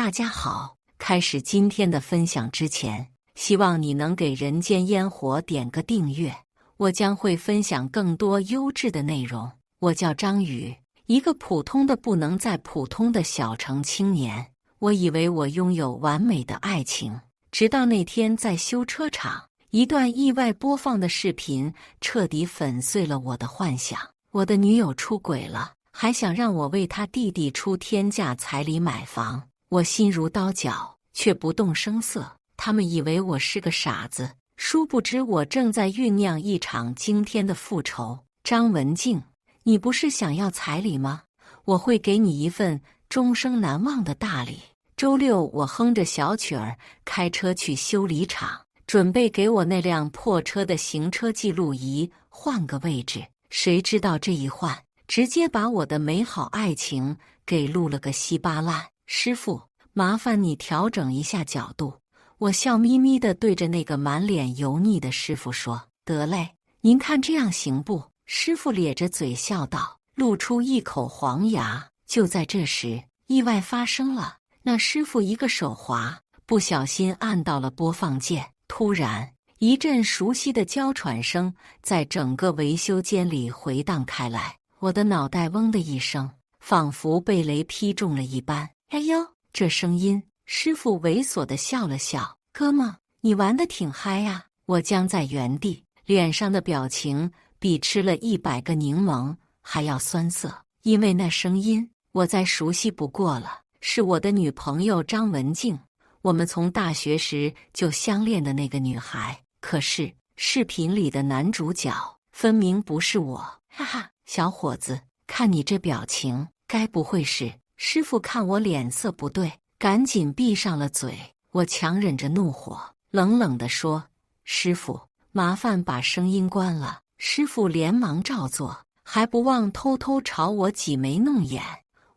大家好，開始今天的分享之前，希望你能給人間煙火點個訂閱，我將會分享更多優質的內容。我叫張宇，一個普通的不能再普通的小城青年。我以為我擁有完美的愛情，直到那天在修車廠，一段意外播放的視頻徹底粉碎了我的幻想。我的女友出軌了，還想讓我為她弟弟出天價彩禮買房。我心如刀絞，卻不動聲色。他們以為我是個傻子，殊不知我正在醞釀一場驚天的復仇。張文靜，你不是想要彩禮嗎？我會給你一份終生難忘的大禮。週六，我哼着小曲兒開車去修理廠，準備給我那輛破車的行車記錄儀換個位置。誰知道這一換，直接把我的美好愛情給錄了個稀巴爛。師傅，麻煩你調整一下角度。我笑眯眯地對着那個滿臉油膩的師傅說：“得嘞，您看這樣行不？”師傅咧着嘴笑道，露出一口黃牙。就在這時，意外發生了。那師傅一個手滑，不小心按到了播放鍵。突然，一陣熟悉的嬌喘聲在整個維修間裡回盪開來。我的腦袋嗡的一聲，仿佛被雷劈中了一般。哎呦，這聲音！師傅猥瑣地笑了笑：“哥們，你玩得挺嗨呀！”我僵在原地，臉上的表情比吃了100個檸檬還要酸澀。因為那聲音，我再熟悉不過了，是我的女朋友張文靜，我們從大學時就相戀的那個女孩。可是視頻裡的男主角分明不是我。哈哈，小伙子，看你這表情，該不會是……師傅看我臉色不對，趕緊閉上了嘴。我強忍着怒火，冷冷地說：“師傅，麻煩把聲音關了。”師傅連忙照做，還不忘偷偷朝我擠眉弄眼。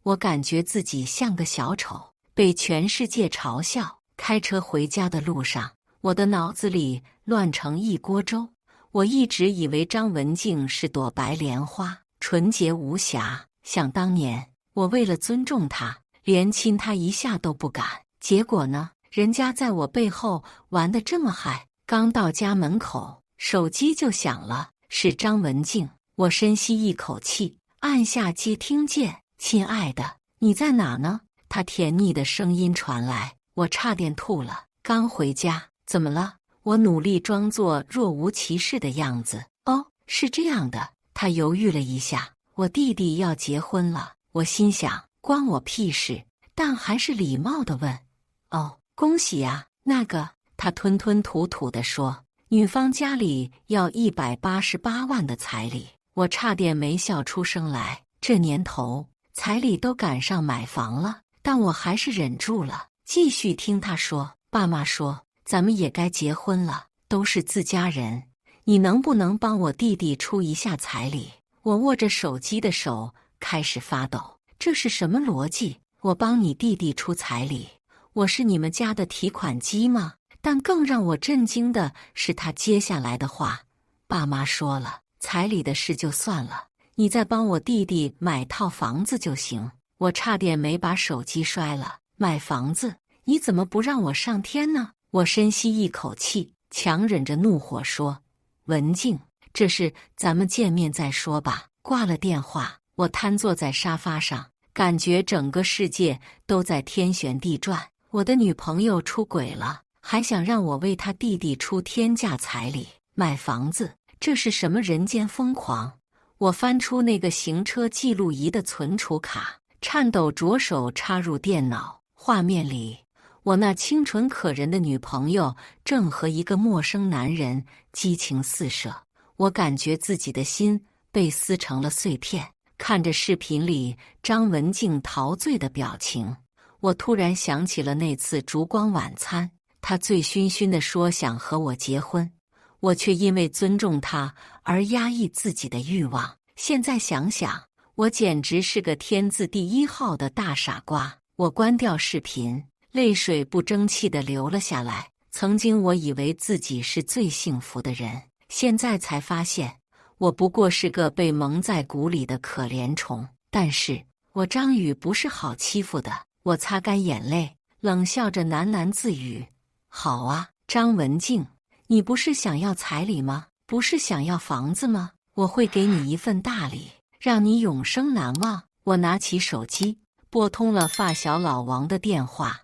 我感覺自己像個小丑，被全世界嘲笑。開車回家的路上，我的腦子裡亂成一鍋粥。我一直以為張文靜是朵白蓮花，純潔無瑕。想當年，我為了尊重她，連親她一下都不敢。結果呢，人家在我背後玩得這麼嗨。剛到家門口，手機就響了，是張文靜。我深吸一口氣，按下接聽鍵。“親愛的，你在哪呢？”她甜膩的聲音傳來，我差點吐了。“剛回家。”“怎麼了？”我努力裝作若無其事的樣子。“哦，是這樣的。”她猶豫了一下，“我弟弟要結婚了。”我心想，關我屁事，但還是禮貌地問：“哦，恭喜呀。”“那個……”他吞吞吐吐地說：“女方家裡要188萬的彩禮。”我差點沒笑出聲來。這年頭，彩禮都趕上買房了，但我還是忍住了，繼續聽他說：“爸媽說，咱們也該結婚了，都是自家人，你能不能幫我弟弟出一下彩禮？”我握着手機的手開始發抖，這是什麼邏輯？我幫你弟弟出彩禮，我是你們家的提款機嗎？但更讓我震驚的是他接下來的話：“爸媽說了，彩禮的事就算了，你再幫我弟弟買套房子就行。”我差點沒把手機摔了。“買房子？你怎麼不讓我上天呢？”我深吸一口氣，強忍着怒火說：“文靜，這事咱們見面再說吧。”掛了電話，我癱坐在沙發上，感覺整個世界都在天旋地轉。我的女朋友出軌了，還想讓我為她弟弟出天價彩禮買房子，這是什麼人間瘋狂？我翻出那個行車記錄儀的存儲卡，顫抖着手插入電腦。畫面裡，我那清純可人的女朋友正和一個陌生男人激情四射。我感覺自己的心被撕成了碎片。看着視頻裡張文靜陶醉的表情，我突然想起了那次燭光晚餐，她醉醺醺地說想和我結婚，我卻因為尊重她而壓抑自己的慾望。現在想想，我簡直是個天字第一號的大傻瓜。我關掉視頻，淚水不爭氣地流了下來。曾經我以為自己是最幸福的人，現在才發現我不過是個被蒙在鼓裡的可憐蟲。但是我張宇不是好欺負的。我擦乾眼淚，冷笑着喃喃自語：“好啊，張文靜，你不是想要彩禮嗎？不是想要房子嗎？我會給你一份大禮，讓你永生難忘。”我拿起手機，撥通了發小老王的電話：“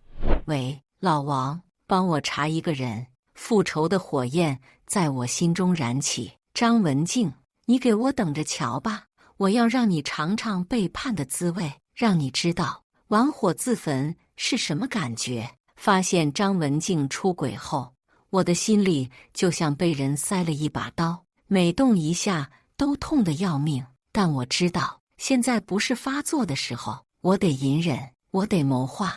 喂，老王，幫我查一個人。”復仇的火焰在我心中燃起。張文靜，你給我等着瞧吧！我要讓你嘗嘗背叛的滋味，讓你知道玩火自焚是什麼感覺。發現張文靜出軌後，我的心裡就像被人塞了一把刀，每動一下都痛得要命。但我知道，現在不是發作的時候，我得隱忍，我得謀劃，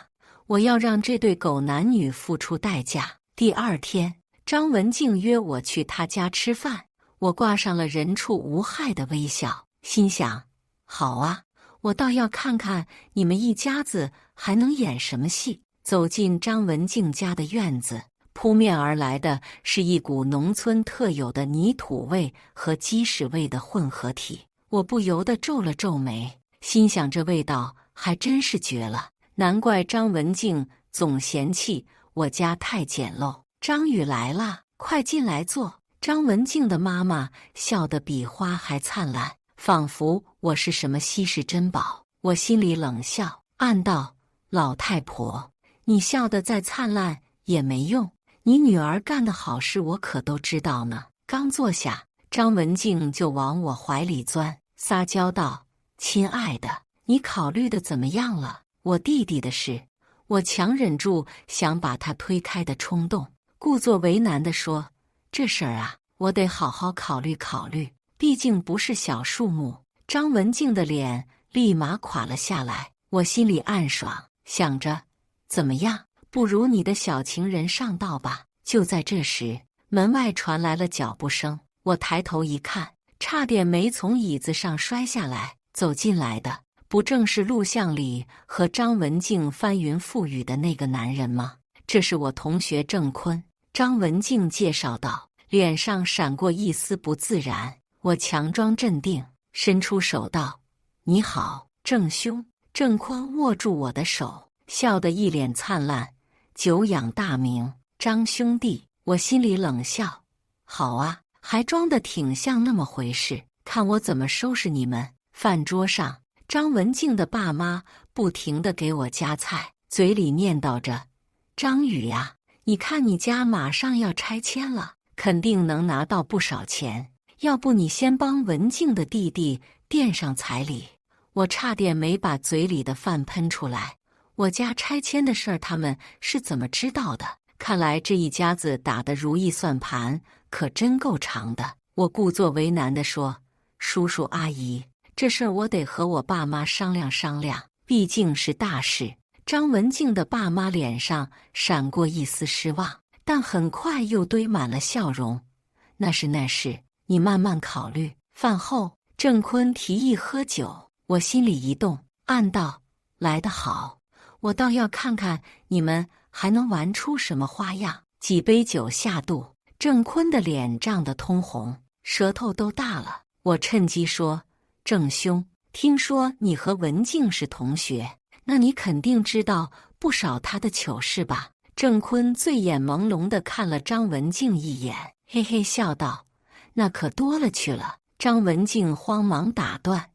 我要讓這對狗男女付出代價。第二天，張文靜約我去他家吃飯，我掛上了人畜無害的微笑，心想：好啊，我倒要看看你們一家子還能演什麼戲。走進張文靜家的院子，撲面而來的是一股農村特有的泥土味和雞屎味的混合體，我不由得皺了皺眉，心想這味道還真是絕了，難怪張文靜總嫌棄我家太簡陋。張宇來了，快進來坐。張文靜的媽媽笑得比花還燦爛，仿佛我是什麼稀世珍寶。我心裡冷笑，暗道：老太婆，你笑得再燦爛也沒用，你女兒幹的好事我可都知道呢。剛坐下，張文靜就往我懷裡鑽，撒嬌道：親愛的，你考慮的怎麼樣了？我弟弟的事。我強忍住想把他推開的衝動，故作為難地說：這事兒啊，我得好好考慮考慮，畢竟不是小數目。張文靜的臉立馬垮了下來，我心裡暗爽，想着怎麼樣，不如你的小情人上道吧。就在這時，門外傳來了腳步聲，我抬頭一看，差點沒從椅子上摔下來。走進來的不正是錄像裡和張文靜翻雲覆雨的那個男人嗎？這是我同學鄭坤。張文靜介紹道，臉上閃過一絲不自然。我強裝鎮定，伸出手道：你好，鄭兄。鄭坤握住我的手，笑得一臉燦爛。久仰大名，張兄弟。我心裡冷笑，好啊，還裝得挺像那麼回事，看我怎麼收拾你們。飯桌上，張文靜的爸媽不停地給我夾菜，嘴裡念叨着：張宇呀，你看你家馬上要拆遷了，肯定能拿到不少錢，要不你先幫文靜的弟弟墊上彩禮。我差點沒把嘴裡的飯噴出來，我家拆遷的事兒他們是怎麼知道的？看來這一家子打的如意算盤可真夠長的。我故作為難地說：叔叔阿姨，這事兒我得和我爸媽商量商量，畢竟是大事。張文靜的爸媽臉上閃過一絲失望，但很快又堆滿了笑容。那是，你慢慢考慮。飯後，鄭坤提議喝酒，我心裡一動，暗道：來得好，我倒要看看你們還能玩出什麼花樣。幾杯酒下肚，鄭坤的臉漲得通紅，舌頭都大了。我趁機說：鄭兄，聽說你和文靜是同學，那你肯定知道不少她的糗事吧？鄭坤醉眼朦朧地看了張文靜一眼，嘿嘿笑道：那可多了去了。張文靜慌忙打斷：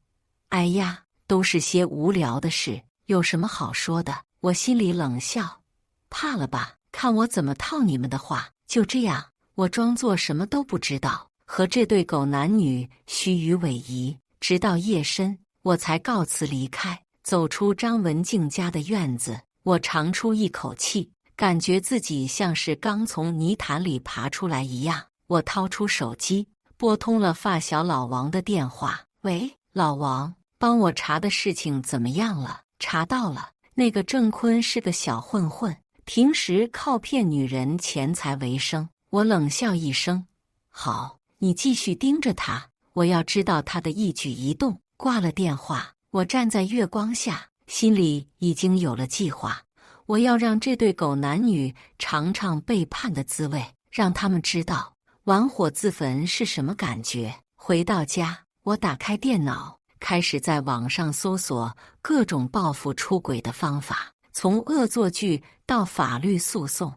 哎呀，都是些無聊的事，有什麼好說的？我心裡冷笑，怕了吧？看我怎麼套你們的話。就這樣，我裝作什麼都不知道，和這對狗男女虛與委蛇，直到夜深，我才告辭離開。走出張文靜家的院子，我長出一口氣，感覺自己像是剛從泥潭裡爬出來一樣。我掏出手機，撥通了發小老王的電話：喂，老王，幫我查的事情怎麼樣了？查到了，那個鄭坤是個小混混，平時靠騙女人錢財為生。我冷笑一聲：好，你繼續盯着他，我要知道他的一舉一動。掛了電話，我站在月光下，心裡已經有了計劃。我要讓這對狗男女嘗嘗背叛的滋味，讓他們知道玩火自焚是什麼感覺。回到家，我打開電腦，開始在網上搜索各種報復出軌的方法。從惡作劇到法律訴訟，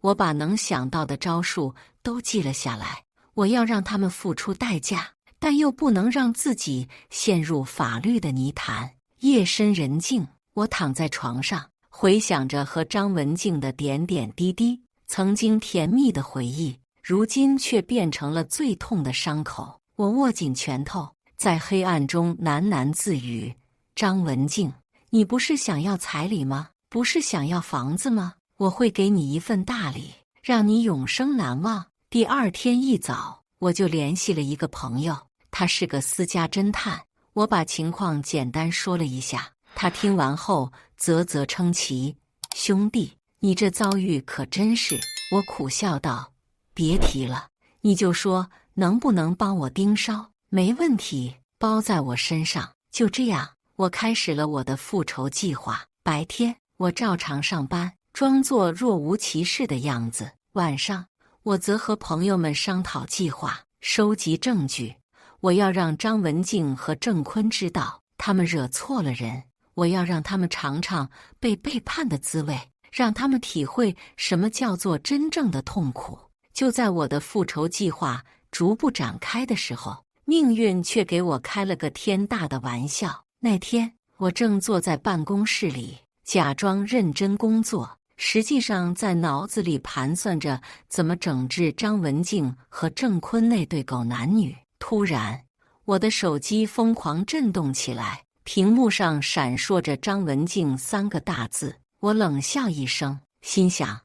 我把能想到的招數都記了下來。我要讓他們付出代價，但又不能讓自己陷入法律的泥潭。夜深人靜，我躺在床上，回想着和張文靜的點點滴滴，曾經甜蜜的回憶，如今卻變成了最痛的傷口。我握緊拳頭，在黑暗中喃喃自語：張文靜，你不是想要彩禮嗎？不是想要房子嗎？我會給你一份大禮，讓你永生難忘。第二天一早，我就聯繫了一個朋友，他是個私家偵探。我把情況簡單說了一下，他聽完後嘖嘖稱奇：兄弟，你這遭遇可真是……我苦笑道：別提了，你就說能不能幫我盯梢？沒問題，包在我身上。就這樣，我開始了我的復仇計劃。白天，我照常上班，裝作若無其事的樣子。晚上，我則和朋友們商討計劃，收集證據。我要讓張文靜和鄭坤知道，他們惹錯了人。我要讓他們嘗嘗被背叛的滋味，讓他們體會什麼叫做真正的痛苦。就在我的復仇計劃逐步展開的時候，命運卻給我開了個天大的玩笑。那天，我正坐在辦公室裡，假裝認真工作，實際上在腦子裡盤算着怎麼整治張文靜和鄭坤那對狗男女。突然，我的手機瘋狂震動起來，屏幕上閃爍着張文靜3個大字。我冷笑一聲，心想，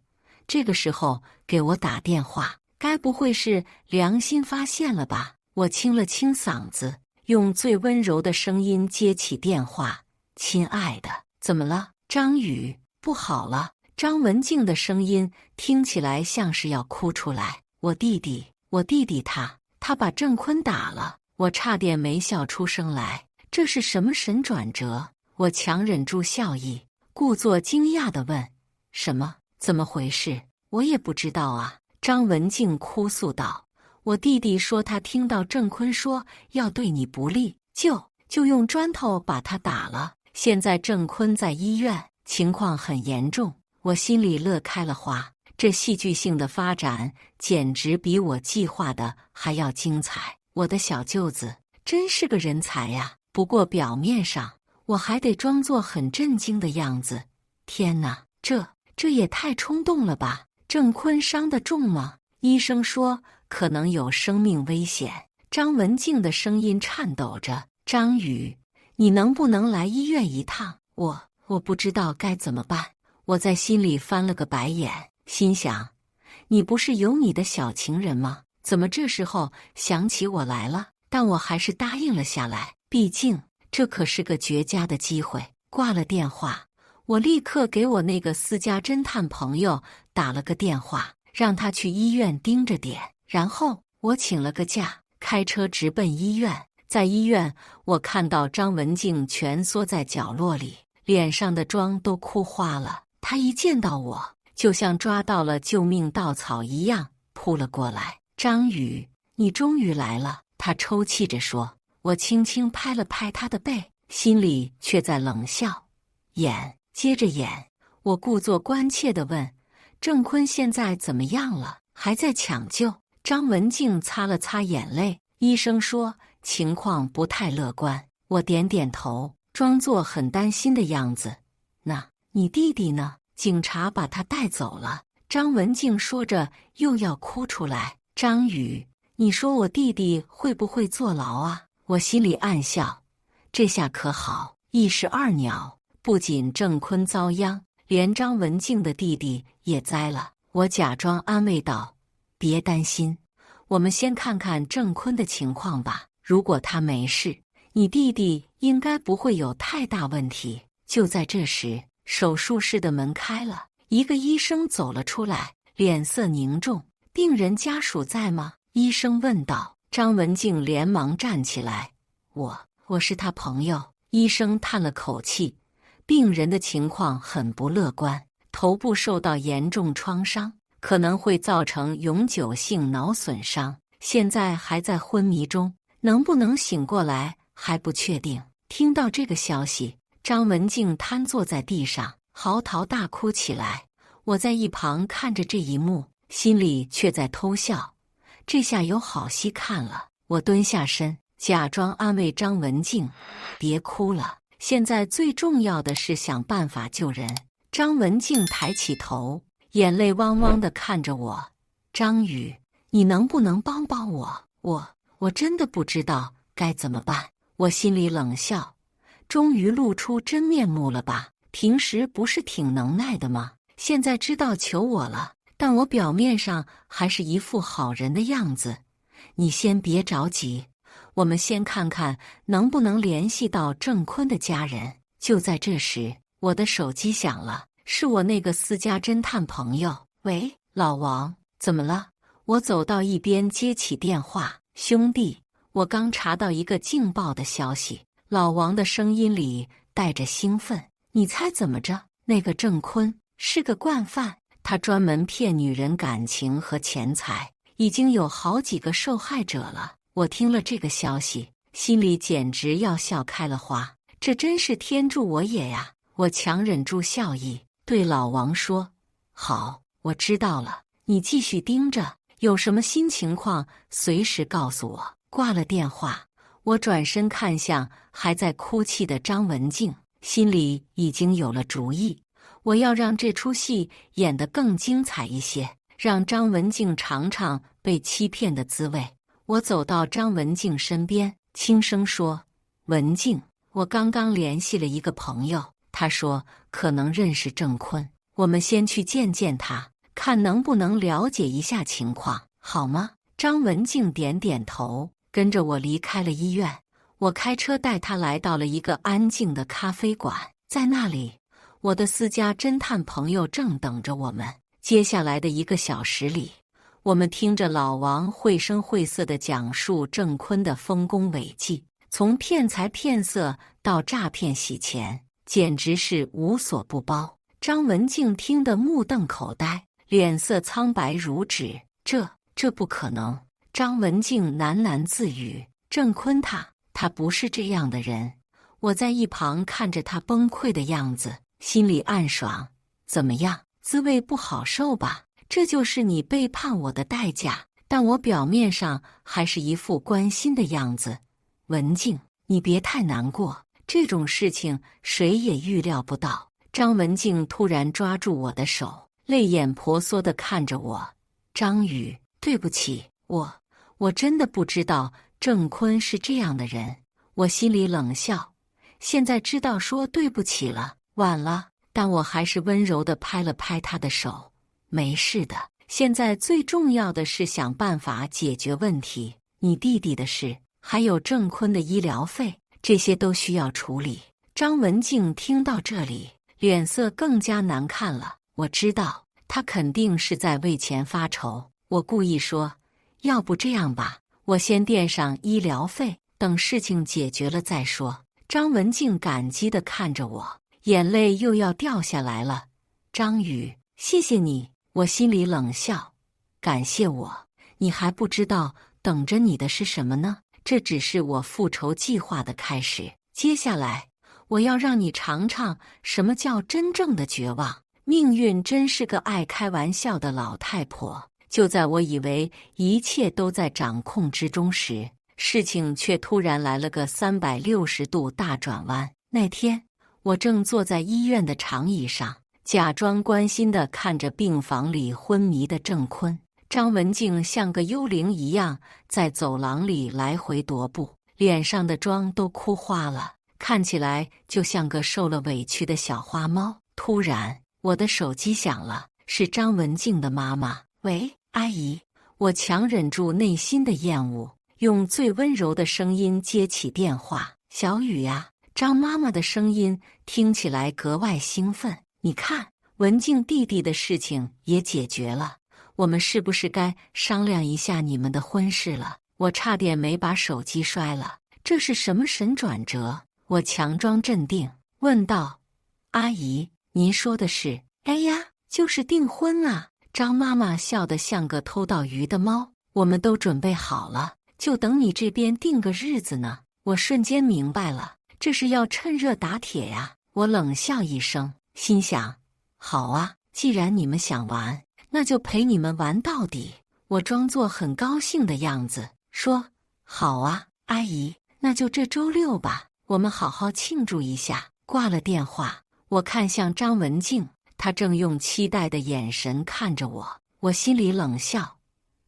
這個時候給我打電話，該不會是良心發現了吧？我清了清嗓子，用最溫柔的聲音接起電話：親愛的，怎麼了？張宇，不好了。張文靜的聲音聽起來像是要哭出來。我弟弟他把鄭坤打了。我差點沒笑出聲來。這是什麼神轉折？我強忍住笑意，故作驚訝地問：什麼？怎麼回事？我也不知道啊。張文靜哭訴道：我弟弟說他聽到鄭坤說要對你不利，就用磚頭把他打了。現在鄭坤在醫院，情況很嚴重。我心裡樂開了花，這戲劇性的發展簡直比我計劃的還要精彩。我的小舅子真是個人才呀！不過表面上我還得裝作很震驚的樣子。天哪，這也太衝動了吧！鄭坤傷得重嗎？醫生說可能有生命危險。張文靜的聲音顫抖着：張宇，你能不能來醫院一趟？我不知道該怎麼辦。我在心裡翻了個白眼，心想，你不是有你的小情人嗎？怎麼這時候想起我來了？但我還是答應了下來，畢竟這可是個絕佳的機會。掛了電話，我立刻給我那個私家偵探朋友打了個電話，讓他去醫院盯着點。然後我請了個假，開車直奔醫院。在醫院，我看到張文靜蜷縮在角落裡，臉上的妝都哭花了。她一見到我，就像抓到了救命稻草一樣撲了過來。張宇，你終於來了，她抽泣着說。我輕輕拍了拍她的背，心裡卻在冷笑。接着演，我故作關切地問：鄭坤現在怎麼樣了？還在搶救？張文靜擦了擦眼淚，醫生說情況不太樂觀。我點點頭，裝作很擔心的樣子。那你弟弟呢？警察把他帶走了。張文靜說着又要哭出來。張宇，你說我弟弟會不會坐牢啊？我心裡暗笑，這下可好，一石二鳥，不僅鄭坤遭殃，連張文靜的弟弟也栽了。我假裝安慰道：別擔心，我們先看看鄭坤的情況吧。如果他沒事，你弟弟應該不會有太大問題。就在這時，手術室的門開了，一個醫生走了出來，臉色凝重。病人家屬在嗎？醫生問道。張文靜連忙站起來。我是他朋友。醫生嘆了口氣，病人的情況很不樂觀，頭部受到嚴重創傷，可能會造成永久性腦損傷，現在還在昏迷中，能不能醒過來還不確定。聽到這個消息，張文靜癱坐在地上，嚎啕大哭起來。我在一旁看着這一幕，心裡卻在偷笑。這下有好戲看了。我蹲下身，假裝安慰張文靜：“別哭了，現在最重要的是想辦法救人。”張文靜抬起頭，眼淚汪汪地看着我：“張宇，你能不能幫幫我？我真的不知道該怎麼辦。”我心裡冷笑，終於露出真面目了吧？平時不是挺能耐的嗎？現在知道求我了，但我表面上還是一副好人的樣子。你先別着急，我們先看看能不能聯繫到鄭坤的家人。就在這時，我的手機響了，是我那個私家偵探朋友。喂，老王，怎麼了？我走到一邊接起電話。兄弟，我剛查到一個勁爆的消息。老王的聲音裡帶着興奮。你猜怎麼着？那個鄭坤是個慣犯，他專門騙女人感情和錢財，已經有好幾個受害者了。我聽了這個消息，心裡簡直要笑開了花。這真是天助我也呀！我強忍住笑意，對老王說：“好，我知道了，你繼續盯着，有什麼新情況隨時告訴我。”掛了電話，我轉身看向還在哭泣的張文靜，心裡已經有了主意。我要讓這出戲演得更精彩一些，讓張文靜嘗嘗被欺騙的滋味。我走到張文靜身邊，輕聲說：“文靜，我剛剛聯繫了一個朋友，他說可能認識鄭坤，我們先去見見他，看能不能了解一下情況，好嗎？”張文靜點點頭，跟着我離開了醫院。我開車帶他來到了一個安靜的咖啡館，在那裡，我的私家偵探朋友正等着我們。接下來的1個小時裡，我們聽着老王繪聲繪色地講述鄭坤的豐功偉績，從騙財騙色到詐騙洗錢，簡直是無所不包。張文靜聽得目瞪口呆，臉色蒼白如紙。這不可能！張文靜喃喃自語：“鄭坤他不是這樣的人。”我在一旁看着他崩潰的樣子，心裡暗爽。怎麼樣，滋味不好受吧？這就是你背叛我的代價。但我表面上還是一副關心的樣子。文靜，你別太難過，這種事情誰也預料不到。張文靜突然抓住我的手，淚眼婆娑地看着我。張宇，對不起，我真的不知道鄭坤是這樣的人。我心裡冷笑，現在知道說對不起了，晚了。但我還是溫柔地拍了拍他的手。沒事的，現在最重要的是想辦法解決問題。你弟弟的事，還有鄭坤的醫療費，這些都需要處理。張文靜聽到這裡，臉色更加難看了。我知道，他肯定是在為錢發愁。我故意說，要不這樣吧，我先墊上醫療費，等事情解決了再說。張文靜感激地看着我，眼淚又要掉下來了。張宇，謝謝你。我心裡冷笑，感謝我？你還不知道等着你的是什麼呢？這只是我復仇計劃的開始。接下來，我要讓你嘗嘗什麼叫真正的絕望。命運真是個愛開玩笑的老太婆。就在我以為一切都在掌控之中時，事情卻突然來了個360度大轉彎。那天，我正坐在醫院的長椅上，假裝關心地看着病房裡昏迷的鄭坤。張文靜像個幽靈一樣在走廊裡來回踱步，臉上的妝都哭花了，看起來就像個受了委屈的小花貓。突然，我的手機響了，是張文靜的媽媽。喂，阿姨。我强忍住內心的厭惡，用最溫柔的聲音接起電話。小雨呀，張媽媽的聲音聽起來格外興奮。你看，文靜弟弟的事情也解決了，我們是不是該商量一下你們的婚事了？我差點沒把手機摔了，這是什麼神轉折？我強裝鎮定，問道：“阿姨，您說的是？”哎呀，就是訂婚啊！張媽媽笑得像個偷到魚的貓。我們都準備好了，就等你這邊定個日子呢。我瞬間明白了，這是要趁熱打鐵呀！我冷笑一聲，心想：好啊，既然你們想玩，那就陪你們玩到底。我裝作很高興的樣子，說：好啊，阿姨，那就這週6吧，我們好好慶祝一下。掛了電話，我看向張文靜，她正用期待的眼神看着我。我心裡冷笑：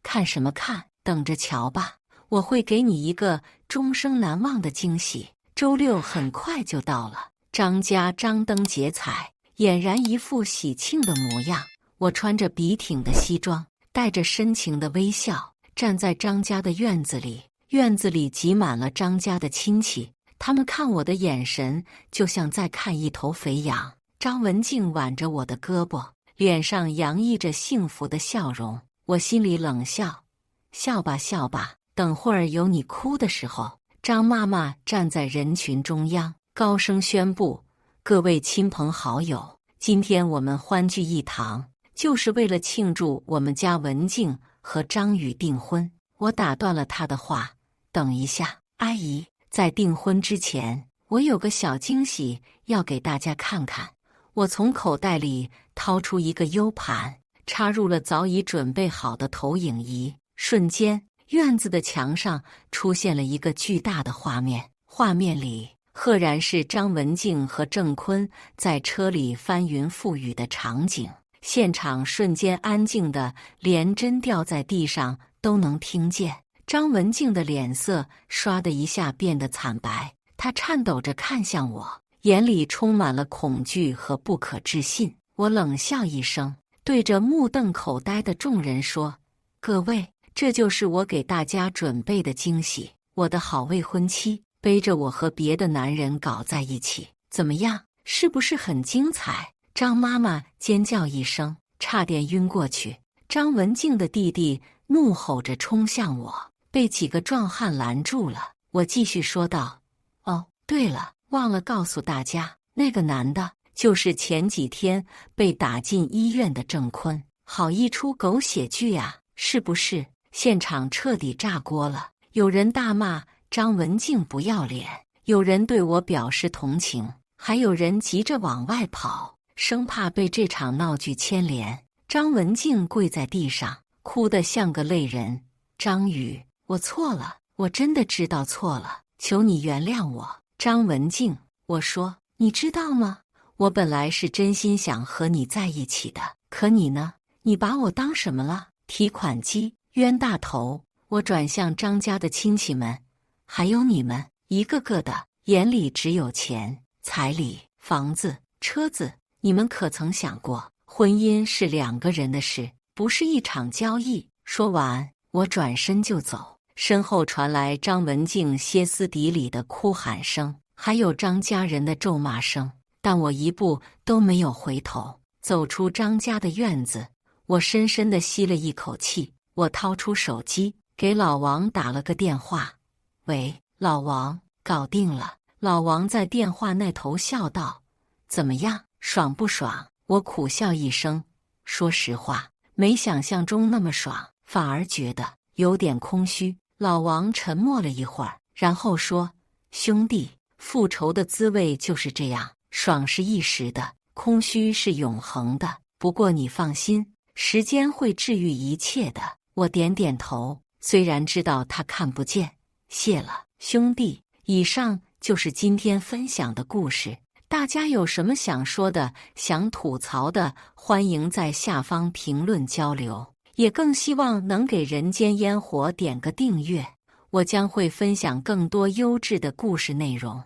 看什麼看？等着瞧吧，我會給你一個終生難忘的驚喜。週6很快就到了，張家張燈結綵，俨然一副喜慶的模樣。我穿着笔挺的西裝，帶着深情的微笑，站在張家的院子裡。院子裡擠滿了張家的親戚，他們看我的眼神就像在看一頭肥羊。張文靜挽着我的胳膊，臉上洋溢着幸福的笑容。我心裡冷笑：笑吧笑吧，等會兒有你哭的時候。張媽媽站在人群中央，高聲宣布：各位親朋好友，今天我們歡聚一堂，就是為了慶祝我們家文靜和張宇訂婚。我打斷了他的話：等一下，阿姨，在訂婚之前，我有個小驚喜要給大家看看。我從口袋裡掏出一個 U 盤，插入了早已準備好的投影儀。瞬間，院子的牆上出現了一個巨大的畫面，畫面裡赫然是張文靜和鄭坤在車裡翻雲覆雨的場景。現場瞬間安靜的連針掉在地上都能聽見。張文靜的臉色唰的一下變得慘白，她顫抖着看向我，眼裡充滿了恐懼和不可置信。我冷笑一聲，對着目瞪口呆的眾人說：各位，這就是我給大家準備的驚喜。我的好未婚妻背着我和別的男人搞在一起，怎麼樣？是不是很精彩？張媽媽尖叫一聲，差點暈過去。張文靜的弟弟怒吼着衝向我，被幾個壯漢攔住了。我繼續說道：哦，對了，忘了告訴大家，那個男的就是前幾天被打進醫院的鄭坤。好一出狗血劇啊，是不是？現場徹底炸鍋了，有人大罵張文靜不要臉，有人對我表示同情，還有人急着往外跑，生怕被這場鬧劇牽連。張文靜跪在地上，哭得像個淚人。張宇，我錯了，我真的知道錯了，求你原諒我。張文靜，我說，你知道嗎？我本來是真心想和你在一起的，可你呢？你把我當什麼了？提款機？冤大頭！我轉向張家的親戚們，還有你們，一個個的眼裡只有錢、彩禮、房子、車子。你們可曾想過，婚姻是2個人的事，不是一場交易？說完，我轉身就走，身後傳來張文靜歇斯底里的哭喊聲，還有張家人的咒罵聲。但我一步都沒有回頭，走出張家的院子，我深深地吸了一口氣。我掏出手機，給老王打了個電話。喂，老王，搞定了。老王在電話那頭笑道：怎麼樣，爽不爽？我苦笑一聲，說實話，沒想象中那麼爽，反而覺得有點空虛。老王沉默了一會兒，然後說：兄弟，復仇的滋味就是這樣，爽是一時的，空虛是永恆的。不過你放心，時間會治癒一切的。我點點頭，雖然知道他看不見。謝了，兄弟。以上就是今天分享的故事，大家有什麼想說的、想吐槽的，歡迎在下方評論交流。也更希望能給人間煙火點個訂閱，我將會分享更多優質的故事內容。